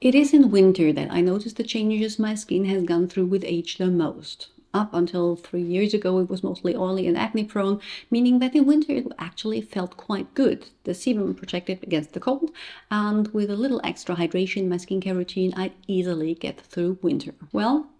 It is in winter that I notice the changes my skin has gone through with age the most. Up until 3 years ago, it was mostly oily and acne prone, meaning that in winter it actually felt quite good. The sebum protected against the cold, and with a little extra hydration in my skincare routine, I'd easily get through winter. Well,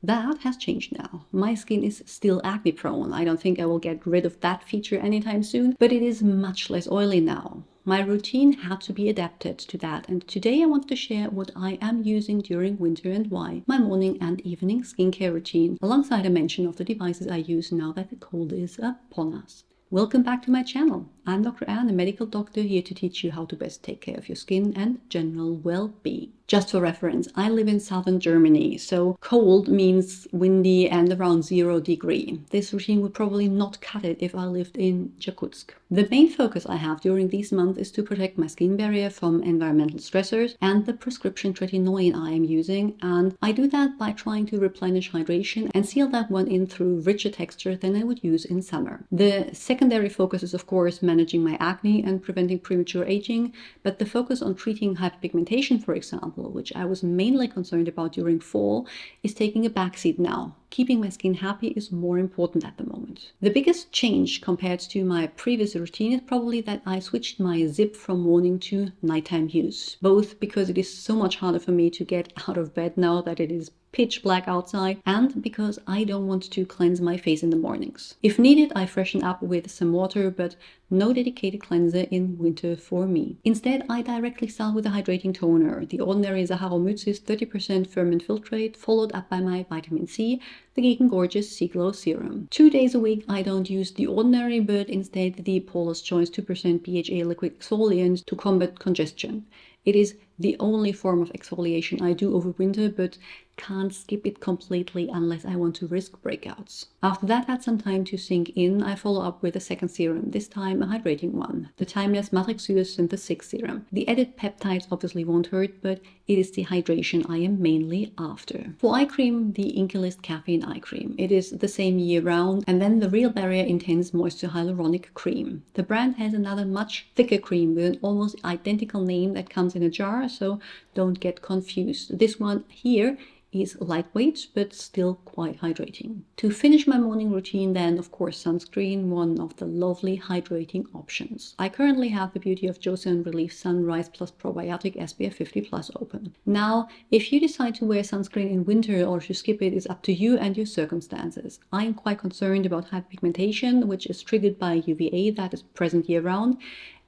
that has changed now. My skin is still acne prone. I don't think I will get rid of that feature anytime soon, but it is much less oily now. My routine had to be adapted to that, and today I want to share what I am using during winter and why. My morning and evening skincare routine, alongside a mention of the devices I use now that the cold is upon us. Welcome back to my channel. I'm Dr. Anne, a medical doctor here to teach you how to best take care of your skin and general well-being. Just for reference, I live in southern Germany, so cold means windy and around 0 degrees. This routine would probably not cut it if I lived in Jakutsk. The main focus I have during these months is to protect my skin barrier from environmental stressors and the prescription Tretinoin I am using, and I do that by trying to replenish hydration and seal that one in through richer texture than I would use in summer. The secondary focus is of course managing my acne and preventing premature aging, but the focus on treating hyperpigmentation, for example, which I was mainly concerned about during fall, is taking a backseat now. Keeping my skin happy is more important at the moment. The biggest change compared to my previous routine is probably that I switched my zip from morning to nighttime use, both because it is so much harder for me to get out of bed now that it is pitch black outside, and because I don't want to cleanse my face in the mornings. If needed, I freshen up with some water, but no dedicated cleanser in winter for me. Instead, I directly start with a hydrating toner. The ordinary Saccharomyces 30% ferment filtrate, followed up by my vitamin C, the Geek & Gorgeous Sea Glow Serum. 2 days a week I don't use the ordinary, but instead the Paula's Choice 2% BHA liquid exfoliant to combat congestion. It is the only form of exfoliation I do over winter, but can't skip it completely unless I want to risk breakouts. After that had some time to sink in, I follow up with a second serum, this time a hydrating one, the timeless Matrixure Synthesis 6 serum. The added peptides obviously won't hurt, but it is the hydration I am mainly after. For eye cream, the Inkilist Caffeine Eye Cream. It is the same year round, and then the Real Barrier Intense Moisture Hyaluronic Cream. The brand has another much thicker cream with an almost identical name that comes in a jar, so don't get confused. This one here is lightweight but still quite hydrating. To finish my morning routine then, of course, sunscreen, one of the lovely hydrating options. I currently have the Beauty of Joseon Relief Sunrise Plus Probiotic SPF 50 Plus open. Now, if you decide to wear sunscreen in winter or to skip it is up to you and your circumstances. I am quite concerned about hyperpigmentation, which is triggered by UVA that is present year round,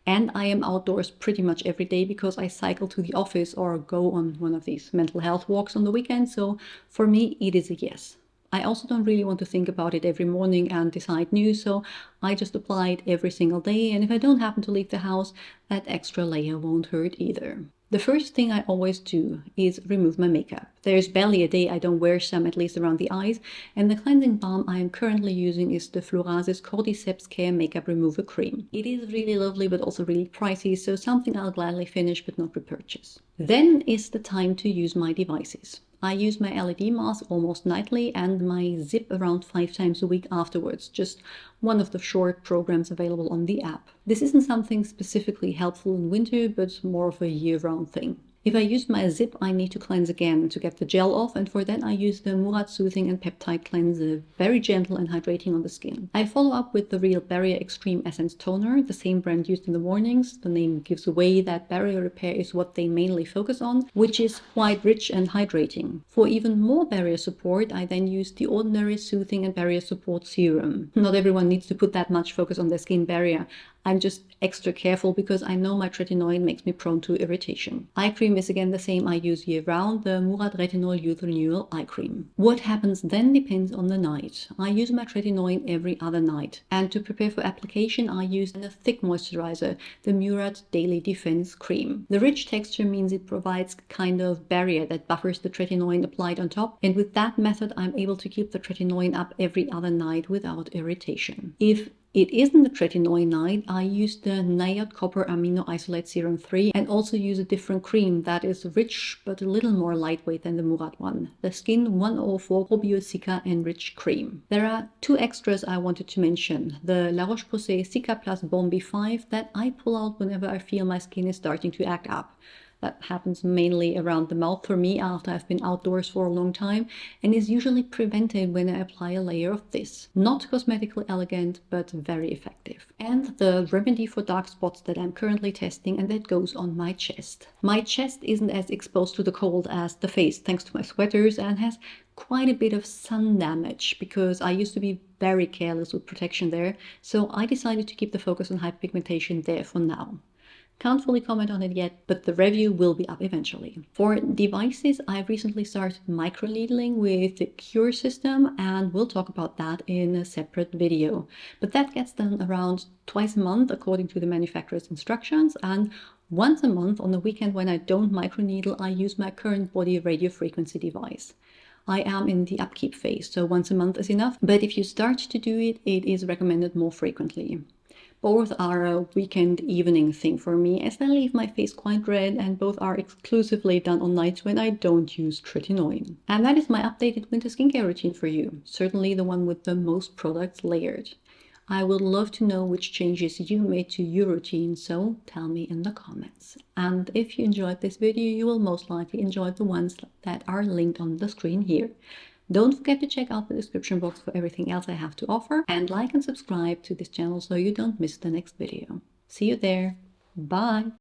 and I am outdoors pretty much every day because I cycle to the office or go on one of these mental health walks on the weekend, so for me it is a yes. I also don't really want to think about it every morning and decide new, so I just apply it every single day, and if I don't happen to leave the house, that extra layer won't hurt either. The first thing I always do is remove my makeup. There's barely a day I don't wear some, at least around the eyes, and the cleansing balm I am currently using is the Florasis Cordyceps Care Makeup Remover Cream. It is really lovely but also really pricey, so something I'll gladly finish but not repurchase. Then is the time to use my devices. I use my LED mask almost nightly and my zip around 5 times a week afterwards, just one of the short programs available on the app. This isn't something specifically helpful in winter, but more of a year-round thing. If I use my zip, I need to cleanse again to get the gel off, and for that I use the Murad Soothing and Peptide Cleanser, very gentle and hydrating on the skin. I follow up with the Real Barrier Extreme Essence Toner, the same brand used in the mornings. The name gives away that barrier repair is what they mainly focus on, which is quite rich and hydrating. For even more barrier support, I then use the Ordinary Soothing and Barrier Support Serum. Not everyone needs to put that much focus on their skin barrier. I'm just extra careful because I know my Tretinoin makes me prone to irritation. Eye cream is again the same I use year round, the Murad Retinol Youth Renewal Eye Cream. What happens then depends on the night. I use my Tretinoin every other night, and to prepare for application I use a thick moisturizer, the Murad Daily Defense Cream. The rich texture means it provides a kind of barrier that buffers the Tretinoin applied on top, and with that method I'm able to keep the Tretinoin up every other night without irritation. If it isn't the Tretinoin night, I use the Nayod Copper Amino Isolate Serum 3 and also use a different cream that is rich but a little more lightweight than the Murad one, the Skin 104 Probio Cica Enriched Cream. There are 2 extras I wanted to mention, the La Roche-Posay Cica Plus Bombi 5 that I pull out whenever I feel my skin is starting to act up. That happens mainly around the mouth for me after I've been outdoors for a long time, and is usually prevented when I apply a layer of this. Not cosmetically elegant, but very effective. And the remedy for dark spots that I'm currently testing, and that goes on my chest. My chest isn't as exposed to the cold as the face thanks to my sweaters, and has quite a bit of sun damage because I used to be very careless with protection there, so I decided to keep the focus on hyperpigmentation there for now. Can't fully comment on it yet, but the review will be up eventually. For devices, I've recently started microneedling with the Cure system, and we'll talk about that in a separate video. But that gets done around twice a month according to the manufacturer's instructions, and once a month on the weekend when I don't microneedle, I use my current body radiofrequency device. I am in the upkeep phase, so once a month is enough, but if you start to do it, it is recommended more frequently. Both are a weekend evening thing for me, as they leave my face quite red, and both are exclusively done on nights when I don't use Tretinoin. And that is my updated winter skincare routine for you, certainly the one with the most products layered. I would love to know which changes you made to your routine, so tell me in the comments. And if you enjoyed this video, you will most likely enjoy the ones that are linked on the screen here. Don't forget to check out the description box for everything else I have to offer, and like and subscribe to this channel so you don't miss the next video. See you there. Bye!